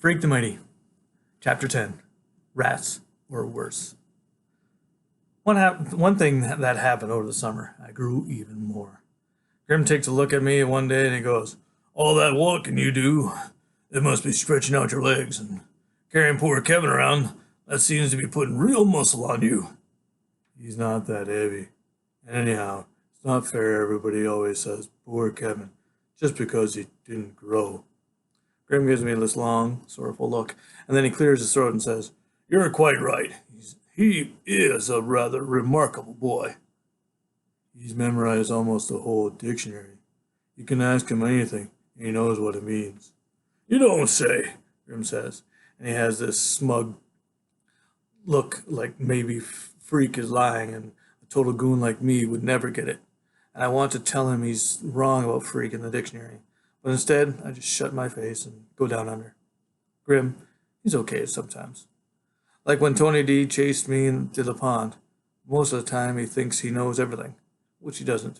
Freak the Mighty, Chapter 10, Rats or Worse. One thing that happened over the summer, I grew even more. Grim takes a look at me one day and he goes, "All that walking you do, it must be stretching out your legs and carrying poor Kevin around. That seems to be putting real muscle on you." He's not that heavy. And anyhow, it's not fair everybody always says, "Poor Kevin," just because he didn't grow. Grim gives me this long, sorrowful look, and then he clears his throat and says, "You're quite right. He is a rather remarkable boy. He's memorized almost the whole dictionary. You can ask him anything, and he knows what it means." "You don't say," Grim says, and he has this smug look like maybe Freak is lying and a total goon like me would never get it. And I want to tell him he's wrong about Freak in the dictionary. But instead, I just shut my face and go down under. Grim, he's okay sometimes. Like when Tony D chased me into the pond. Most of the time, he thinks he knows everything, which he doesn't.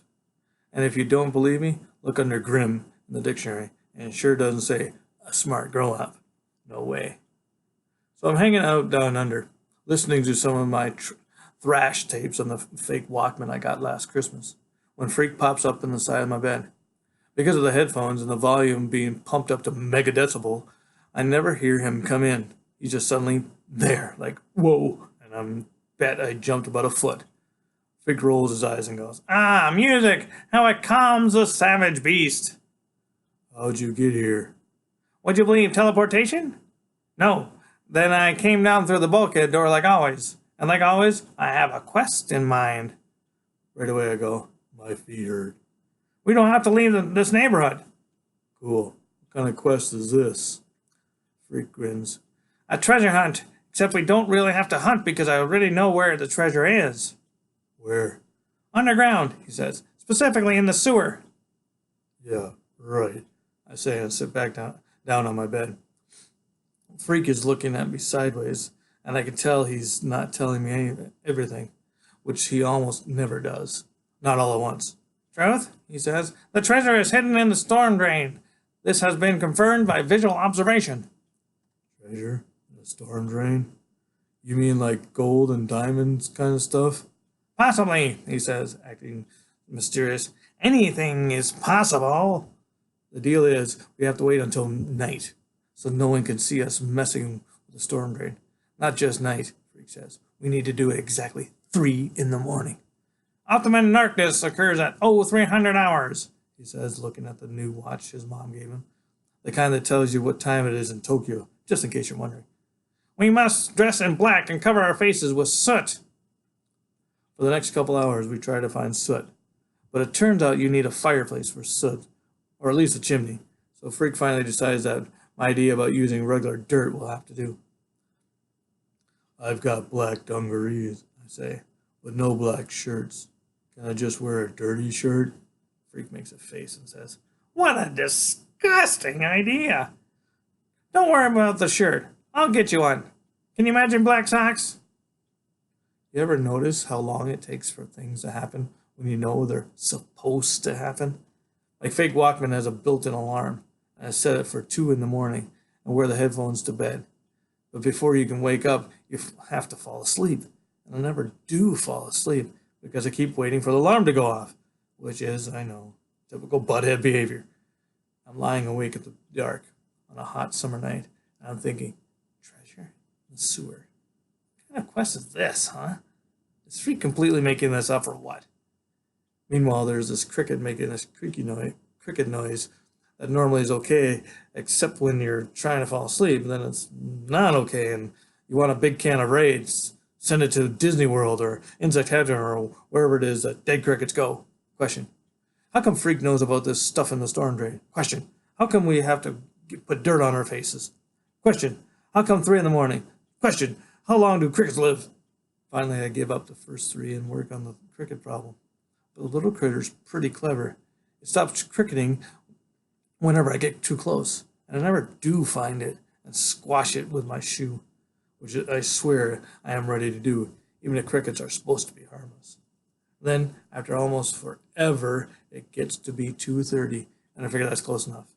And if you don't believe me, look under Grim in the dictionary, and it sure doesn't say a smart grown-up. No way. So I'm hanging out down under, listening to some of my thrash tapes on the fake Walkman I got last Christmas, when Freak pops up in the side of my bed. Because of the headphones and the volume being pumped up to megadecibel, I never hear him come in. He's just suddenly there, like, whoa, and I bet I jumped about a foot. Freak rolls his eyes and goes, "Ah, music! How it calms the savage beast!" "How'd you get here?" "Would you believe teleportation?" "No. Then I came down through the bulkhead door like always. And like always, I have a quest in mind." Right away I go, "My feet hurt." "We don't have to leave this neighborhood." "Cool. What kind of quest is this?" Freak grins. "A treasure hunt, except we don't really have to hunt because I already know where the treasure is." "Where?" "Underground," he says. "Specifically in the sewer." "Yeah, right," I say and sit back down on my bed. Freak is looking at me sideways, and I can tell he's not telling me everything, which he almost never does. Not all at once. "Truth," he says. "The treasure is hidden in the storm drain. This has been confirmed by visual observation." "Treasure? In the storm drain? You mean like gold and diamonds kind of stuff?" "Possibly," he says, acting mysterious. "Anything is possible." "The deal is, we have to wait until night, so no one can see us messing with the storm drain. Not just night," Freak says. "We need to do it exactly 3 in the morning. Optimum Narctis occurs at 0300 hours, he says, looking at the new watch his mom gave him. The kind that tells you what time it is in Tokyo, just in case you're wondering. "We must dress in black and cover our faces with soot." For the next couple hours, we try to find soot. But it turns out you need a fireplace for soot, or at least a chimney. So Freak finally decides that my idea about using regular dirt will have to do. "I've got black dungarees," I say, "but no black shirts. Can I just wear a dirty shirt?" Freak makes a face and says, "What a disgusting idea. Don't worry about the shirt. I'll get you one. Can you imagine black socks?" You ever notice how long it takes for things to happen when you know they're supposed to happen? My fake Walkman has a built-in alarm, and I set it for 2 in the morning and wear the headphones to bed. But before you can wake up, you have to fall asleep. And I never do fall asleep because I keep waiting for the alarm to go off, which is, I know, typical butthead behavior. I'm lying awake at the dark on a hot summer night, and I'm thinking, treasure in the sewer. What kind of quest is this, huh? Is Freak completely making this up or what? Meanwhile, there's this cricket making this cricket noise that normally is okay, except when you're trying to fall asleep, and then it's not okay, and you want a big can of Raids, send it to Disney World or Insect Heaven or wherever it is that dead crickets go. Question. How come Freak knows about this stuff in the storm drain? Question. How come we have to put dirt on our faces? Question. How come 3 in the morning? Question. How long do crickets live? Finally, I give up the first 3 and work on the cricket problem. But the little critter's pretty clever. It stops cricketing whenever I get too close, and I never do find it and squash it with my shoe, which I swear I am ready to do, even if crickets are supposed to be harmless. Then, after almost forever, it gets to be 2:30, and I figure that's close enough.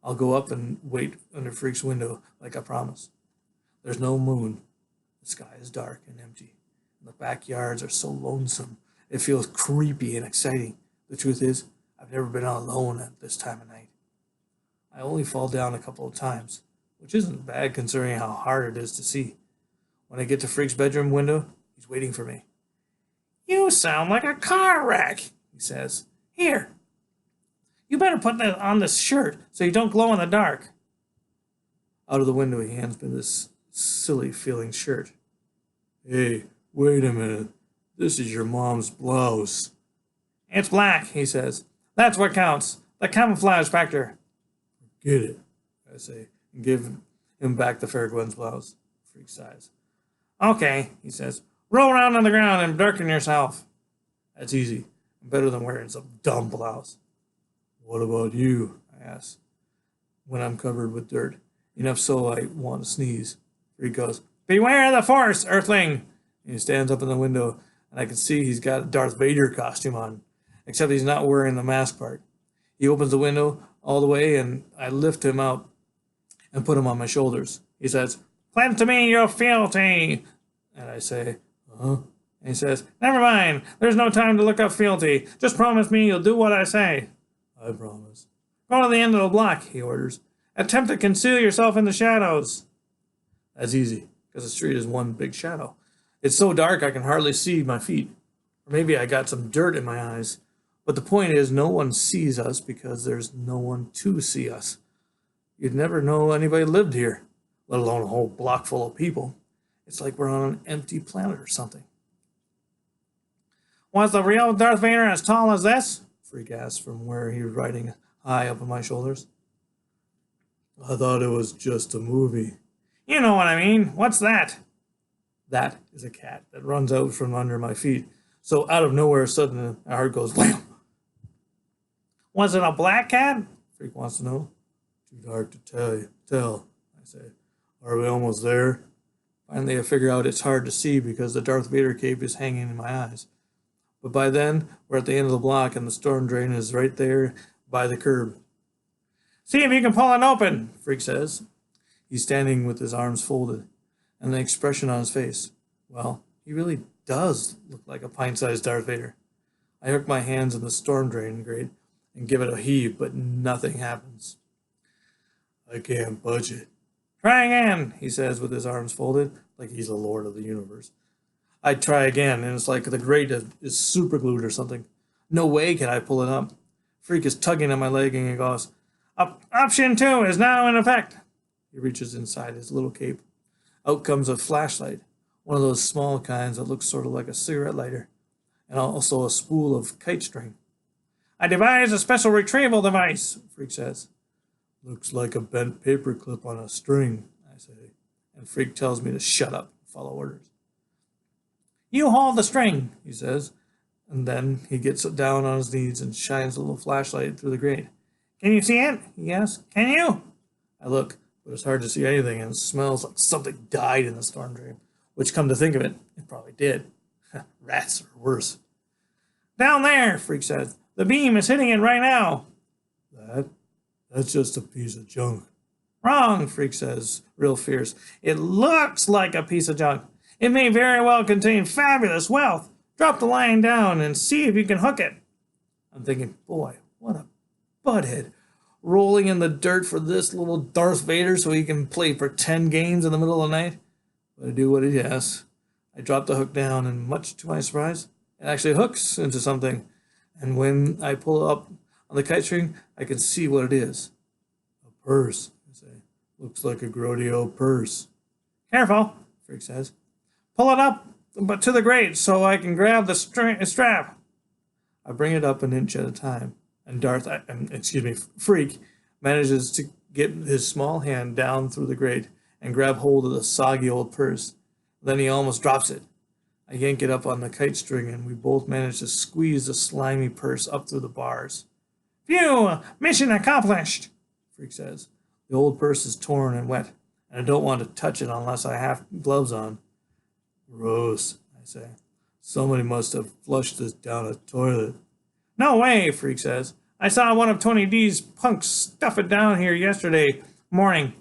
I'll go up and wait under Freak's window like I promised. There's no moon. The sky is dark and empty. And the backyards are so lonesome. It feels creepy and exciting. The truth is, I've never been out alone at this time of night. I only fall down a couple of times, which isn't bad considering how hard it is to see. When I get to Freak's bedroom window, he's waiting for me. You sound like a car wreck, he says. Here, you better put that on this shirt so you don't glow in the dark. Out of the window, he hands me this silly feeling shirt. Hey, wait a minute. This is your mom's blouse. It's black, he says. That's what counts. The camouflage factor. Get it, I say, and give him back the Fair Gwen's blouse. Freak sighs. Okay, he says. Roll around on the ground and darken yourself. That's easy. Better than wearing some dumb blouse. What about you? I ask, when I'm covered with dirt. Enough so I want to sneeze. Freak goes, Beware the Force, Earthling! And he stands up in the window, and I can see he's got a Darth Vader costume on, except he's not wearing the mask part. He opens the window all the way, and I lift him out and put him on my shoulders. He says, Cleanse to me your fealty! And I say, huh? And he says, Never mind, there's no time to look up fealty. Just promise me you'll do what I say. I promise. Go to the end of the block, he orders. Attempt to conceal yourself in the shadows. That's easy, because the street is one big shadow. It's so dark I can hardly see my feet. Or maybe I got some dirt in my eyes. But the point is, no one sees us because there's no one to see us. You'd never know anybody lived here, let alone a whole block full of people. It's like we're on an empty planet or something. Was the real Darth Vader as tall as this? Freak asked from where he was riding high up on my shoulders. I thought it was just a movie. You know what I mean. What's that? That is a cat that runs out from under my feet. So out of nowhere, suddenly, our heart goes wham. Was it a black cat? Freak wants to know. Too dark to tell, I say. Are we almost there? Finally, I figure out it's hard to see because the Darth Vader cape is hanging in my eyes. But by then, we're at the end of the block and the storm drain is right there by the curb. See if you can pull it open, Freak says. He's standing with his arms folded and the expression on his face. Well, he really does look like a pint-sized Darth Vader. I hook my hands in the storm drain grate and give it a heave, but nothing happens. I can't budge it. Try again, he says with his arms folded, like he's the Lord of the universe. I try again, and it's like the grate is superglued or something. No way can I pull it up. Freak is tugging at my leg and he goes, Option 2 is now in effect. He reaches inside his little cape. Out comes a flashlight, one of those small kinds that looks sort of like a cigarette lighter, and also a spool of kite string. I devised a special retrieval device, Freak says. Looks like a bent paper clip on a string, I say, and Freak tells me to shut up and follow orders. You hold the string, he says, and then he gets down on his knees and shines a little flashlight through the grate. Can you see it? He asks. Can you? I look, but it's hard to see anything, and it smells like something died in the storm drain, which, come to think of it, it probably did. Rats are worse. Down there, Freak says. The beam is hitting it right now. That's just a piece of junk. Wrong, Freak says, real fierce. It looks like a piece of junk. It may very well contain fabulous wealth. Drop the line down and see if you can hook it. I'm thinking, boy, what a butthead. Rolling in the dirt for this little Darth Vader so he can play pretend games in the middle of the night. But I do what he asks. I drop the hook down, and much to my surprise, it actually hooks into something. And when I pull up on the kite string, I can see what it is. A purse, I say. Looks like a Grodio purse. Careful, Freak says. Pull it up, but to the grate so I can grab the strap. I bring it up an inch at a time, and Freak manages to get his small hand down through the grate and grab hold of the soggy old purse. Then he almost drops it. I yank it up on the kite string, and we both manage to squeeze the slimy purse up through the bars. Phew! Mission accomplished, Freak says. The old purse is torn and wet, and I don't want to touch it unless I have gloves on. Gross, I say. Somebody must have flushed this down a toilet. No way, Freak says. I saw one of Tony D's punks stuff it down here yesterday morning.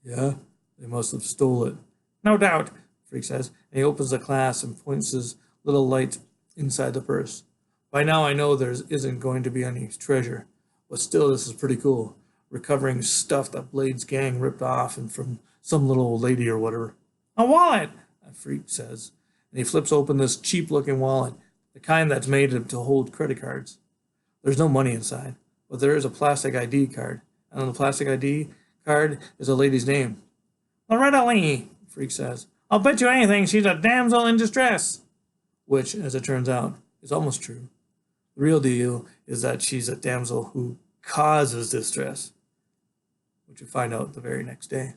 Yeah, they must have stole it, No doubt. Freak says, and he opens the clasp and points his little light inside the purse. By now I know there isn't going to be any treasure, but still this is pretty cool. Recovering stuff that Blade's gang ripped off and from some little old lady or whatever. A wallet. Freak says, and he flips open this cheap-looking wallet, the kind that's made to hold credit cards. There's no money inside, but there is a plastic ID card, and on the plastic ID card is a lady's name. Loretta Lee. Freak says, I'll bet you anything she's a damsel in distress. which, as it turns out, is almost true. The real deal is that she's a damsel who causes distress, which you find out the very next day.